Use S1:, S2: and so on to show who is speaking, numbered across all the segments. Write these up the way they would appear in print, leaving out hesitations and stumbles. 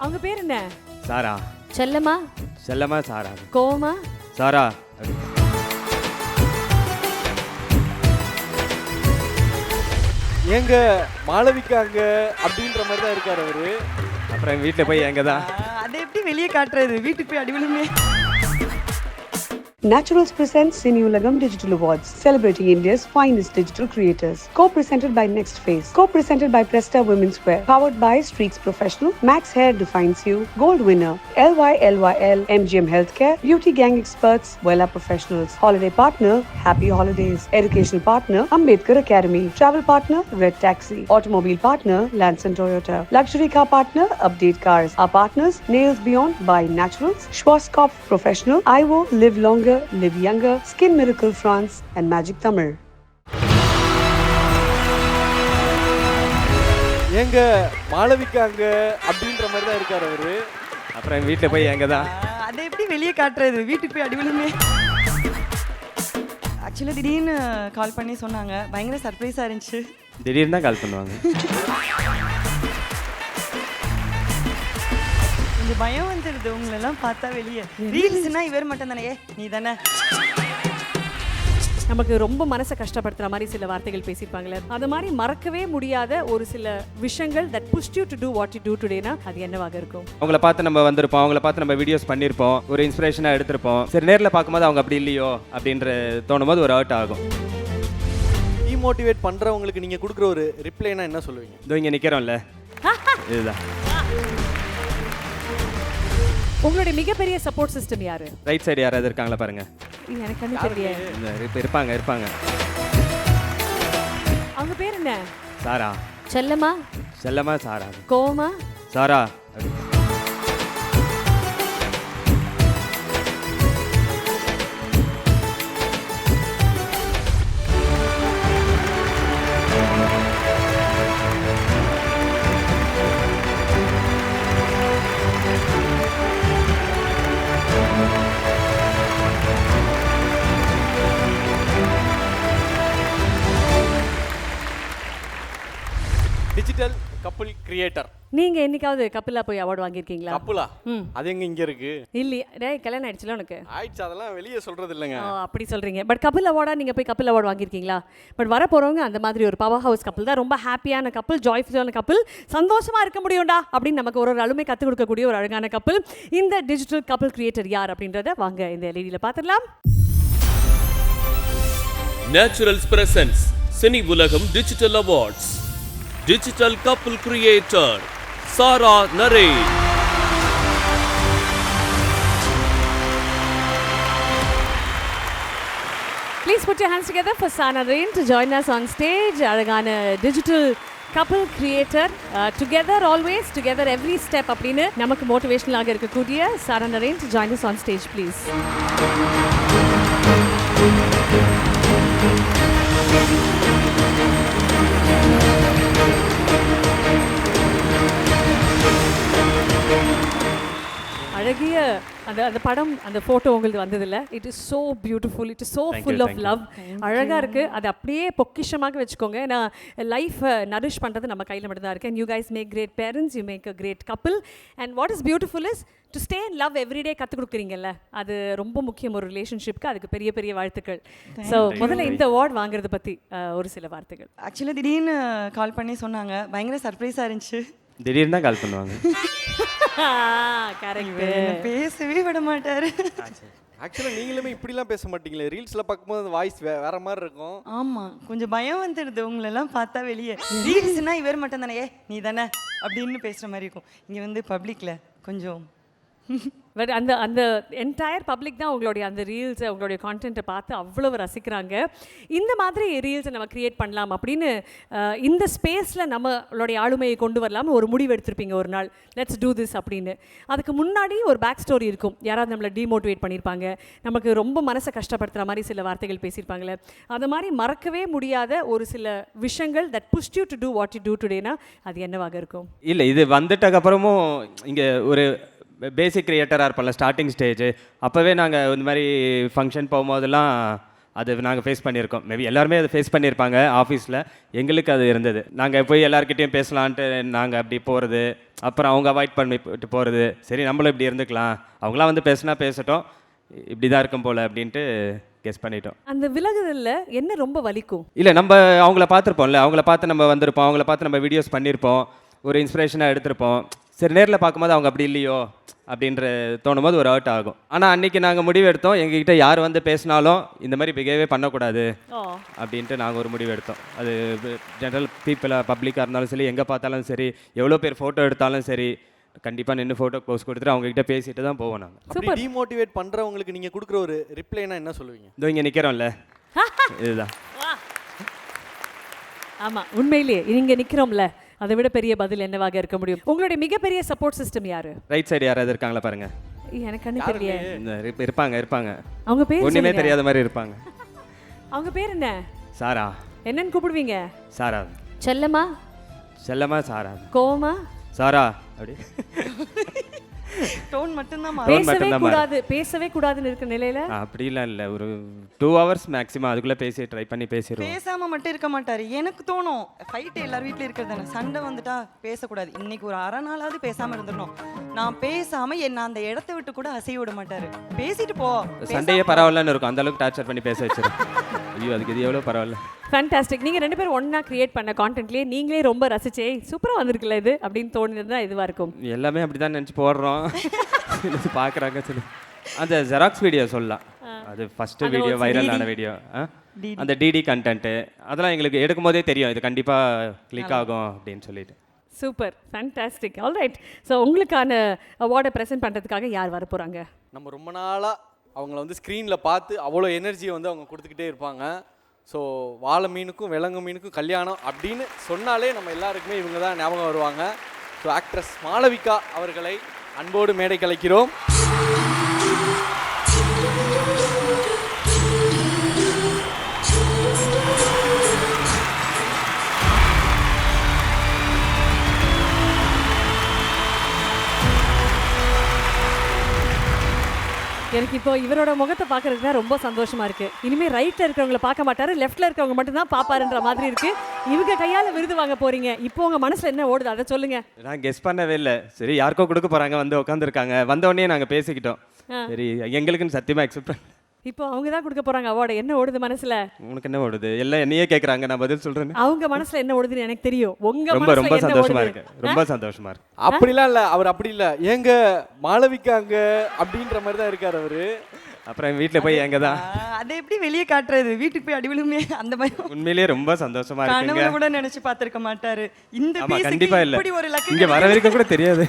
S1: அவங்க பேர் என்ன?
S2: சாரா.
S1: செல்லமா?
S2: செல்லமா சாரா.
S1: கோவமா?
S2: சாரா.
S3: ஏங்க மாளவிகாங்க அப்படின்ற மாதிரி தான் இருக்காரு அவரு.
S2: அப்புறம் வீட்டில் போய் எங்கே தான்
S4: அதை எப்படி வெளியே காட்டுறது? வீட்டுக்கு போய் அடிவிழுமே.
S5: Naturals presents Cineulagam Digital Awards, celebrating India's finest digital creators. Co-presented by Next Phase. Co-presented by Presta Women's Wear. Powered by Streaks Professional. Max Hair defines you. Gold winner. LYLYL. MGM Healthcare. Beauty Gang Experts. Vella Professionals. Holiday partner. Happy Holidays. Educational partner. Ambedkar Academy. Travel partner. Red Taxi. Automobile partner. Lanson Toyota. Luxury car partner. Update Cars. Our partners. Nails Beyond by Naturals. Schwarzkopf Professional. IVO. Live Longer. Live Younger, Skin Miracle France and Magic Tamil.
S3: ஏங்க மாளவிகாங்க அப்படின்ற மாதிரி தான் இருக்காரு அவரு.
S2: அப்புறம் வீட்டில் போய் எங்கே தான்
S4: அதை எப்படி வெளியே காட்டுறது? வீட்டுக்கு போய் அடிவிழுமே. ஆக்சுவலாக திடீர்னு கால் பண்ணி சொன்னாங்க. பயங்கர சர்ப்ரைஸாக இருந்துச்சு.
S2: திடீர்னு தான் கால் பண்ணுவாங்க.
S4: கொஞ்சம் பயம் வந்துடுது உங்களெல்லாம் பார்த்தா வெளியே. ரீல்ஸ்னா இவர் மட்டும் தானே? நீ தானே.
S1: நமக்கு ரொம்ப மனசை கஷ்டப்படுத்துற மாதிரி சில வார்த்தைகள் பேசியிருப்பாங்களே, அது மாதிரி மறக்கவே முடியாத ஒரு சில விஷயங்கள் that pushed you to do what you do todayனா அது என்னவாக இருக்கும்?
S2: அவங்கள பார்த்து நம்ம வந்திருப்போம், அவங்கள பார்த்து நம்ம வீடியோஸ் பண்ணியிருப்போம், ஒரு இன்ஸ்பிரேஷனாக எடுத்திருப்போம். சரி, நேரில் பார்க்கும்போது அவங்க அப்படி இல்லையோ அப்படின்ற தோணும் போது ஒரு ஹர்ட் ஆகும்.
S3: டிமோட்டிவேட் பண்றவங்களுக்கு நீங்க கொடுக்குற ஒரு ரிப்ளைனா என்ன சொல்லுவீங்க?
S2: இதோ இங்கே நிற்கிறோம்ல, இதுதான்.
S1: உங்களுடைய மிகப்பெரிய சப்போர்ட் சிஸ்டம் யாரு?
S2: ரைட் சைடு யாராவது இருக்காங்களா பாருங்க.
S1: எனக்கு கண்ணு தெரியல.
S2: இருப்பாங்க.
S1: அவங்க பேர் என்ன?
S2: சாரா.
S1: செல்லமா?
S2: செல்லமா சாரா.
S1: கோவமா?
S2: சாரா.
S3: Digital couple creator.
S1: நீங்க என்னைக்காவது கப்பிலா போய் அவார்டு வாங்கியிருக்கீங்களா?
S3: கப்புலா? அது எங்க இங்க இருக்கு?
S1: இல்லையா? டேய், கல்யாணம் ஆயிடுச்சுல உனக்கு?
S3: ஆயிடுச்சு, அதெல்லாம் வெளியே சொல்றது இல்லைங்க.
S1: அப்படி சொல்றீங்க. பட் கப்பில் அவார்டா நீங்க போய் கப்பில் அவார்டு வாங்கியிருக்கீங்களா? பட் வர போறவங்க அந்த மாதிரி ஒரு பவர் ஹவுஸ் கப்பிள் தான். ரொம்ப ஹாப்பியான கப்பிள், ஜாய்ஃபுல்லான கப்பிள், சந்தோஷமா இருக்க முடியும்டா அப்படின்னு நமக்கு ஒரு அலுமை கற்றுக் கொடுக்கக்கூடிய ஒரு அழகான கப்பிள். இந்த டிஜிட்டல் கப்பிள் கிரியேட்டர் யார் அப்படின்றத வாங்க இந்த எல்இடியில் பார்த்துடலாம்.
S6: Naturals presents Cini Ulagam digital awards. Digital couple creator Sara Naren.
S1: Please put your hands together for Sana Narain to join us on stage. அழகான digital couple creator, together always, together every step அப்படின்னு நமக்கு மோட்டிவேஷனலாக இருக்கக்கூடிய Sana Narain to join us on stage, please. அழகிய அந்த படம், அந்த photo உங்களுக்கு வந்ததில்ல. It is so beautiful, it is so full of love. அழகாக இருக்குது. அது அப்படியே பொக்கிஷமாக வச்சுக்கோங்க. ஏன்னா லைஃப்பை நரிஷ் பண்ணுறது நம்ம கையில் மட்டும் தான் இருக்குது. And you guys make great parents, you make a great couple. And what is beautiful is to stay in love everyday கற்றுக் கொடுக்குறீங்கல்ல, அது ரொம்ப முக்கியம் ஒரு ரிலேஷன்ஷிப்க்கு. அதுக்கு பெரிய பெரிய வாழ்த்துக்கள். ஸோ முதல்ல இந்த அவார்ட் வாங்குறத பற்றி ஒரு சில வார்த்தைகள்.
S4: ஆக்சுவலாக திடீர்னு கால் பண்ணி சொன்னாங்க. பயங்கர சர்ப்ரைஸாக இருந்துச்சு.
S2: திடீர்னு தான் கால் பண்ணுவாங்க.
S1: கரெக்ட்.
S4: பேசவே விட மாட்டாரு.
S3: ஆக்சுவலாக நீங்களுமே இப்படிலாம் பேச மாட்டீங்களே, ரீல்ஸில் பார்க்கும்போது அந்த வாய்ஸ் வேற மாதிரி இருக்கும்.
S4: ஆமாம், கொஞ்சம் பயம் வந்துடுது உங்களெல்லாம் பார்த்தா வெளியே. ரீல்ஸ்னா இவர் மட்டும் தானே? நீ தானே அப்படின்னு பேசுகிற மாதிரி இருக்கும். இங்கே வந்து பப்ளிக்கில் கொஞ்சம்
S1: பட் அந்த என்டையர் பப்ளிக் தான் உங்களுடைய அந்த ரீல்ஸை, உங்களுடைய கான்டென்ட்டை பார்த்து அவ்வளவு ரசிக்கிறாங்க. இந்த மாதிரி ரீல்ஸை நம்ம க்ரியேட் பண்ணலாம் அப்படின்னு இந்த ஸ்பேஸில் நம்மளுடைய ஆளுமையை கொண்டு வரலாம்னு ஒரு முடிவு எடுத்திருப்பீங்க ஒரு நாள். லெட்ஸ் டூ திஸ் அப்படின்னு. அதுக்கு முன்னாடி ஒரு பேக் ஸ்டோரி இருக்கும். யாராவது நம்மளை டிமோட்டிவேட் பண்ணியிருப்பாங்க, நமக்கு ரொம்ப மனசை கஷ்டப்படுத்துகிற மாதிரி சில வார்த்தைகள் பேசியிருப்பாங்களே, அது மாதிரி மறக்கவே முடியாத ஒரு சில விஷயங்கள் that pushed you to do what you do todayனா அது என்னவாக இருக்கும்?
S2: இல்லை, இது வந்துட்டக்கப்புறமும் இங்கே ஒரு பேசிக் கிரியேட்டராக இருப்போம்ல, ஸ்டார்டிங் ஸ்டேஜ். அப்போவே நாங்கள் இந்த மாதிரி ஃபங்க்ஷன் போகும்போதெல்லாம் அது நாங்கள் ஃபேஸ் பண்ணியிருக்கோம். மேபி எல்லாருமே அதை ஃபேஸ் பண்ணியிருப்பாங்க ஆஃபீஸில். எங்களுக்கு அது இருந்தது. நாங்கள் போய் எல்லாருக்கிட்டையும் பேசலான்ட்டு நாங்கள் அப்படி போகிறது, அப்புறம் அவங்க அவாய்ட் பண்ணிட்டு போகிறது. சரி நம்மளும் இப்படி இருந்துக்கலாம், அவங்களாம் வந்து பேசினா பேசட்டும், இப்படி தான் இருக்கும் போல் அப்படின்ட்டு கெஸ் பண்ணிட்டோம்.
S1: அந்த விலகுதல்ல என்ன ரொம்ப வலிக்கும்?
S2: இல்லை, நம்ம அவங்கள பார்த்துருப்போம்ல, அவங்கள பார்த்து நம்ம வந்திருப்போம், அவங்கள பார்த்து நம்ம வீடியோஸ் பண்ணியிருப்போம், ஒரு இன்ஸ்பிரேஷனாக எடுத்திருப்போம். சரி நேரில் பார்க்கும்போது அவங்க அப்படி இல்லையோ அப்படின்ற தோணும் போது ஒரு ஹர்ட் ஆகும். ஆனால் அன்றைக்கி நாங்கள் முடிவு எடுத்தோம், எங்ககிட்ட யார் வந்து பேசினாலும் இந்த மாதிரி பிஹேவே பண்ணக்கூடாது அப்படின்ட்டு நாங்கள் ஒரு முடிவு எடுத்தோம். அது ஜென்ரல் பீப்புளாக பப்ளிக்காக இருந்தாலும் சரி, எங்கே பார்த்தாலும் சரி, எவ்வளோ பேர் ஃபோட்டோ எடுத்தாலும் சரி, கண்டிப்பாக நின்று ஃபோட்டோ போஸ்ட் கொடுத்துட்டு அவங்ககிட்ட பேசிட்டு தான் போவோம் நாங்கள்.
S3: அப்படி டிமோட்டிவேட் பண்ணுறவங்களுக்கு நீங்கள் கொடுக்குற ஒரு ரிப்ளைனா என்ன சொல்லுவீங்க?
S2: இதோ இங்கே நிற்கிறோம்ல, இதுதான்.
S1: ஆமாம், உண்மையிலேயே இங்கே நிற்கிறோம்ல, அதை விட பெரிய பதில் என்னவாக இருக்க முடியும்? உங்களுடைய மிகப்பெரிய சப்போர்ட் சிஸ்டம் யாரு?
S2: ரைட் சைடு யாராவது இருக்காங்களா பாருங்க.
S1: எனக்கு கண்ணு தெரியலையே.
S2: இருப்பாங்க.
S1: அவங்க பேர்
S2: ஒன்றுமே தெரியாத மாதிரி இருப்பாங்க.
S1: அவங்க பேர் என்ன?
S2: சாரா.
S1: என்னன்னு கூப்பிடுவீங்க?
S2: சாரா.
S1: செல்லமா?
S2: செல்லமா சாரா.
S1: கோவமா?
S2: சாரா. அப்படி
S4: டோன் மட்டும்தான்
S1: பேசவே கூடாதுன்னு இருக்க நிலையில
S2: அப்படிலாம் இல்லை. ஒரு 2 hours மேக்ஸிமம், அதுக்குள்ளே ட்ரை பண்ணி பேசிடுவோம்.
S4: பேசாம மட்டும் இருக்க மாட்டாரு. எனக்கு தோணும் ஃபைட் எல்லார் வீட்லயும் இருக்கிறது தானே, சண்டை வந்துட்டா பேசக்கூடாது. இன்னைக்கு ஒரு அரை நாளாவது பேசாம இருந்துடணும். நான் பேசாம என்ன அந்த இடத்த விட்டு கூட அசைய விட மாட்டாரு. பேசிட்டு போ.
S2: சண்டையே பரவாயில்லன்னு இருக்கும், அந்த அளவுக்கு டார்ச்சர் பண்ணி பேச வச்சிடும். ஐயோ, அதுக்கு இது எவ்வளோ பரவாயில்ல.
S1: ஃபேண்டாஸ்டிக். நீங்கள் 2 பேரும் ஒன்றா கிரியேட் பண்ண கான்டென்ட்லேயே நீங்களே ரொம்ப ரசிச்சே சூப்பராக வந்திருக்குல்ல இது அப்படின்னு தோணுதுதான் இதுவாக இருக்கும்.
S2: எல்லாமே அப்படி தான் நினச்சி போடுறோம், பார்க்குறாங்க. சொல்லி அந்த ஜெராக்ஸ் வீடியோ சொல்லலாம், அது ஃபஸ்ட்டு வீடியோ, வைரல் ஆன வீடியோ. அந்த டிடி கண்டென்ட்டு அதெல்லாம் எங்களுக்கு எடுக்கும் போதே தெரியும், இது கண்டிப்பாக கிளிக் ஆகும் அப்படின்னு சொல்லிட்டு.
S1: Super, fantastic. ஆல்ரைட். ஸோ உங்களுக்கான அவார்டை ப்ரெசென்ட் பண்ணுறதுக்காக யார் வர போகிறாங்க?
S3: நம்ம ரொம்ப நாளாக அவங்கள வந்து ஸ்க்ரீனில் பார்த்து அவ்வளோ எனர்ஜியை வந்து அவங்க கொடுத்துக்கிட்டே இருப்பாங்க. ஸோ வாழை மீனுக்கும் விலங்கு மீனுக்கும் கல்யாணம் அப்படின்னு சொன்னாலே நம்ம எல்லாருக்குமே இவங்க தான் ஞாபகம் வருவாங்க. ஸோ ஆக்ட்ரஸ் மாளவிகா அவர்களை அன்போடு மேடை கலைக்கிறோம்.
S1: எனக்கு இப்போ இவரோட முகத்தை பார்க்கறதுக்கு தான் ரொம்ப சந்தோஷமா இருக்கு. இனிமே ரைட்ல இருக்கிறவங்கள பார்க்க மாட்டாரு, லெஃப்ட்ல இருக்கிறவங்க மட்டும் தான் பாப்பாருன்ற மாதிரி இருக்கு. இவங்க கையால விருது வாங்க போறீங்க, இப்போ உங்க மனசுல என்ன ஓடுது அதை சொல்லுங்க.
S2: நான் கெஸ் பண்ணவே இல்லை. சரி யாருக்கோ கொடுக்க போறாங்க, வந்து உட்காந்துருக்காங்க. வந்த உடனே நாங்கள் பேசிக்கிட்டோம். சரி எங்களுக்குன்னு சத்தியமாக எக்ஸெப்ட் பண்ண.
S1: இப்போ அவங்க தான் கொடுக்க போறாங்க அவார்டு. என்ன ஓடுது மனசுல?
S2: உனக்கு என்ன ஓடுது? எல்லாம் என்னையே கேட்குறாங்க, நான் பதில் சொல்றேன்.
S1: அவங்க மனசுல என்ன ஓடுதுன்னு எனக்கு தெரியும். உங்க
S2: ரொம்ப ரொம்ப சந்தோஷமா இருக்கு, ரொம்ப சந்தோஷமா இருக்கு.
S3: அப்படிலாம் இல்லை, அவர் அப்படி இல்லை. ஏங்க மாளவிகாங்க அப்படின்ற மாதிரி தான் இருக்கார் அவரு.
S2: அப்புறம் வீட்டில் போய் எங்க தான்
S4: அதை எப்படி வெளியே காட்டுறது? வீட்டுக்கு போய் அடிவிலுமே அந்த மாதிரி
S2: உண்மையிலேயே ரொம்ப சந்தோஷமா இருக்குங்க.
S4: கனவுல கூட நினைச்சு பார்த்திருக்க மாட்டாரு. இந்த
S2: கண்டிப்பா இல்ல,
S4: இப்படி ஒரு லக்கு
S2: இங்க வர வரைக்கும் கூட தெரியாது.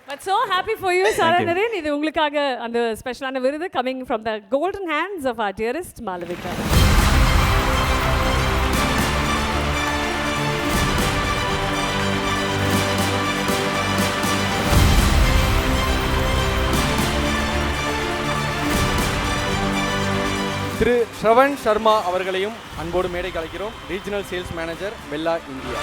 S1: But so happy for you, Sara Naren. இது உங்களுக்காக அந்த ஸ்பெஷலான விருது coming from the golden hands of our dearest Malavika.
S3: திரு ஸ்ரவன் சர்மா அவர்களையும் அன்போடு மேடை கலைக்கிறோம். Regional sales manager Bella India.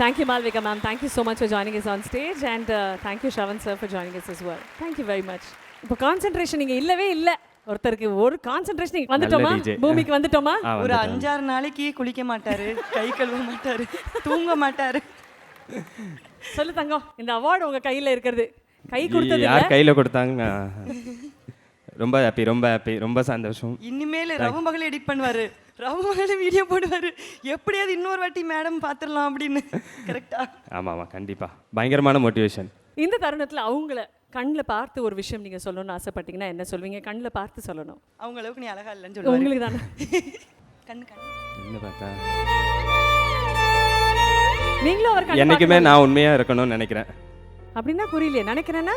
S1: Thank you, Malavika ma'am. Thank you so much for joining us on stage, and thank you, Shravan sir, for joining us as well. Thank you very much. இப்போ concentration நீங்க இல்லவே இல்ல. ஒருத்தருக்கு ஒரு concentration வந்துட்டோமா? பூமிக்கு வந்துட்டோமா?
S4: ஒரு 5-6 நாளைக்கு குளிக்க மாட்டாரு, கை கழுவ மாட்டாரு, தூங்க மாட்டாரு.
S1: சொல்லு தங்கம், இந்த அவார்டு உங்க கையில இருக்கிறது. கை கொடுத்தது இல்ல,
S2: யார் கையில கொடுத்தாங்க? ரொம்ப ஹாப்பி, ரொம்ப ஹாப்பி, ரொம்ப சந்தோஷம்.
S4: இனிமேல் ரவு மகள் எடிட் பண்ணுவாரு, ரவு மகள் வீடியோ போடுவாரு. எப்படியாவது இன்னொரு வாட்டி மேடம் பாத்துடலாம் அப்படின்னு. கரெக்டா?
S2: ஆமா ஆமா, கண்டிப்பா பயங்கரமான மோட்டிவேஷன்.
S1: இந்த தருணத்துல அவங்கள கண்ணில் பார்த்து ஒரு விஷயம் நீங்க சொல்லணும்னு ஆசைப்பட்டீங்கன்னா என்ன சொல்வீங்க? கண்ணில் பார்த்து சொல்லணும்.
S4: அவங்க அளவுக்கு நீ அழகா இல்லைன்னு சொல்லுவாங்க.
S1: உங்களுக்கு தானே?
S4: கண்ணு கண்ணு
S2: என்ன பார்த்தா
S1: நீங்களும் அவர் கண்ணு
S2: என்னைக்குமே நான் உண்மையா இருக்கணும்னு நினைக்கிறேன்.
S1: அப்படின்னா புரியலையே. நினைக்கிறேன்னா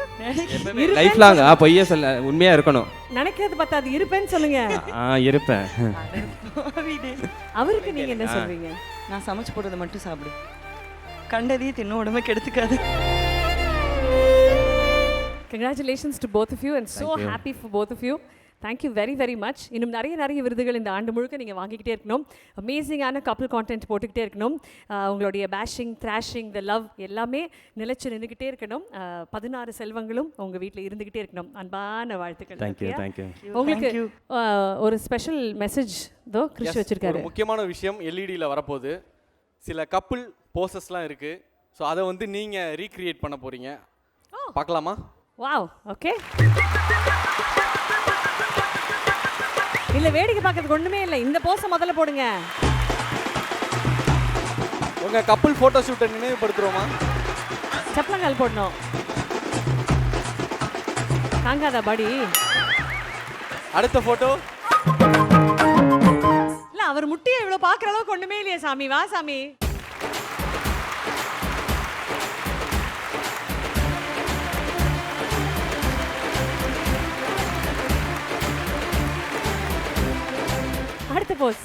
S2: லைஃப் லாங் பொய்யே சொல்ல, உண்மையா இருக்கணும்.
S1: நினைக்கிறது பத்தாது, இருப்பேன்னு சொல்லுங்க.
S2: இருப்பேன்.
S1: அவருக்கு நீங்க என்ன சொல்வீங்க?
S4: நான் சமைச்சு போடுறதை மட்டும் சாப்பிடு, கண்டதையே தின்ன உடம்பை கெடுத்துக்காது.
S1: Congratulations to both of you and so happy for both of you. Thank you very very much. இன்னும் நிறைய விருதுகள் இந்த ஆண்டு முழுக்க நீங்கள் வாங்கிக்கிட்டே இருக்கணும். அமேசிங்கான கப்பல் கான்டென்ட் போட்டுக்கிட்டே இருக்கணும். உங்களுடைய பேஷிங், த்ராஷிங், த லவ் எல்லாமே நிலைச்சு நின்றுக்கிட்டே இருக்கணும். 16 செல்வங்களும் உங்கள் வீட்டில் இருந்துக்கிட்டே இருக்கணும். அன்பான வாழ்த்துக்கள்.
S2: தேங்க்யூ.
S1: உங்களுக்கு ஒரு ஸ்பெஷல் மெசேஜ் தோ கிறிஷ் வச்சிருக்காரு.
S3: ஒரு முக்கியமான விஷயம் எல்இடியில் வரப்போகுது. சில கப்புள் போசஸ்லாம் இருக்குது. ஸோ அதை வந்து நீங்கள் ரீக்ரியேட் பண்ண போகிறீங்க. பார்க்கலாமா?
S1: Wow, okay. இல்ல வேடிக்கை பார்க்கறதுக்கு ஒண்ணுமே இல்லை. இந்த போஸை முதல்ல போடுங்க.
S3: உங்கள் கப்புள் ஃபோட்டோ ஷூட்டை நினைவுபடுத்துகிறோமா?
S1: சப்பலங்கால் போடணும். தாங்காதா பாடி?
S3: அடுத்த ஃபோட்டோ.
S1: இல்ல அவர் முட்டியை இவ்வளோ பார்க்குற அளவுக்கு ஒண்ணுமே இல்லையே சாமி. வா சாமி. அடுத்த போஸ்.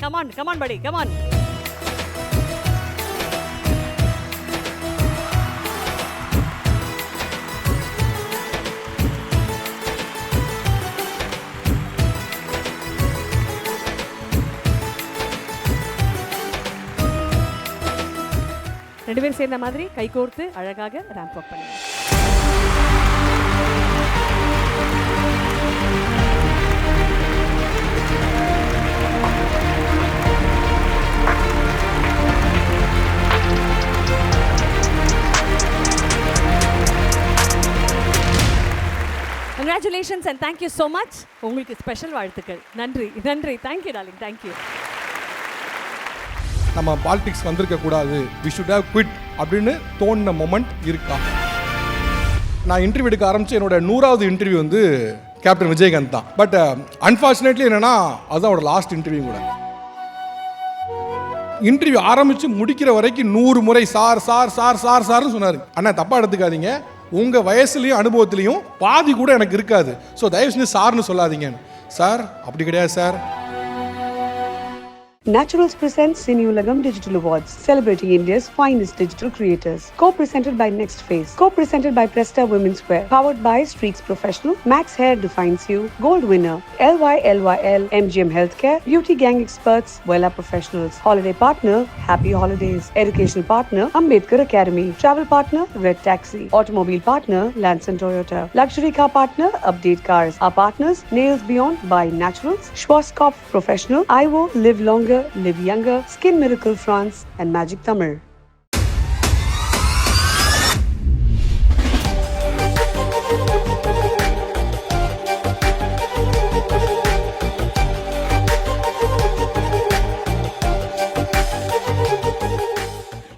S1: கமான் படி, கமான். ரெண்டு பேரும் சேர்ந்த மாதிரி கை கோர்த்து அழகாக ரேம்ப் வாக் பண்ணுங்க. Congratulations and thank you so much. உங்களுக்கு ஸ்பெஷல் வாழ்த்துக்கள். நன்றி. Thank you darling. Thank you.
S7: நம்ம பாலிடிக்ஸ் வந்திருக்க கூடாது, வி ஷுட் ஹேவ் குவிட் அப்படின்னு தோணுன மொமெண்ட் இருக்கா? நான் இன்டர்வியூ எடுக்க ஆரம்பிச்சு என்னோட 100வது இன்டர்வியூ வந்து கேப்டன் விஜயகாந்த் தான். பட் அன்ஃபார்ச்சுனேட்லி என்னன்னா அதுதான் அவரோட லாஸ்ட் இன்டர்வியூ கூட. இன்டர்வியூ ஆரம்பிச்சு முடிக்கிற வரைக்கும் 100 முறை சார் சார் சார் சார் சார்னு சொன்னார். அண்ணா தப்பா எடுத்துக்காதீங்க, உங்கள் வயசுலையும் அனுபவத்துலையும் பாதி கூட எனக்கு இருக்காது, ஸோ தயவு செஞ்சு சார்னு சொல்லாதீங்கன்னு. சார் அப்படி கிடையாது sir.
S5: Naturals presents Cineulagam Digital Awards, celebrating India's finest digital creators. Co-presented by Next Phase. Co-presented by Presta Women's Wear. Powered by Streaks Professional. Max Hair Defines You. Gold winner. LYL MGM Healthcare. Beauty Gang Experts. Wella Professionals. Holiday partner. Happy Holidays. Educational partner. Ambedkar Academy. Travel partner. Red Taxi. Automobile partner. Lanson Toyota. Luxury car partner. Update Cars. Our partners. Nails Beyond by Naturals. Schwarzkopf Professional. IVO Live Longer, Live Younger, Skin Miracle France and Magic Tamil.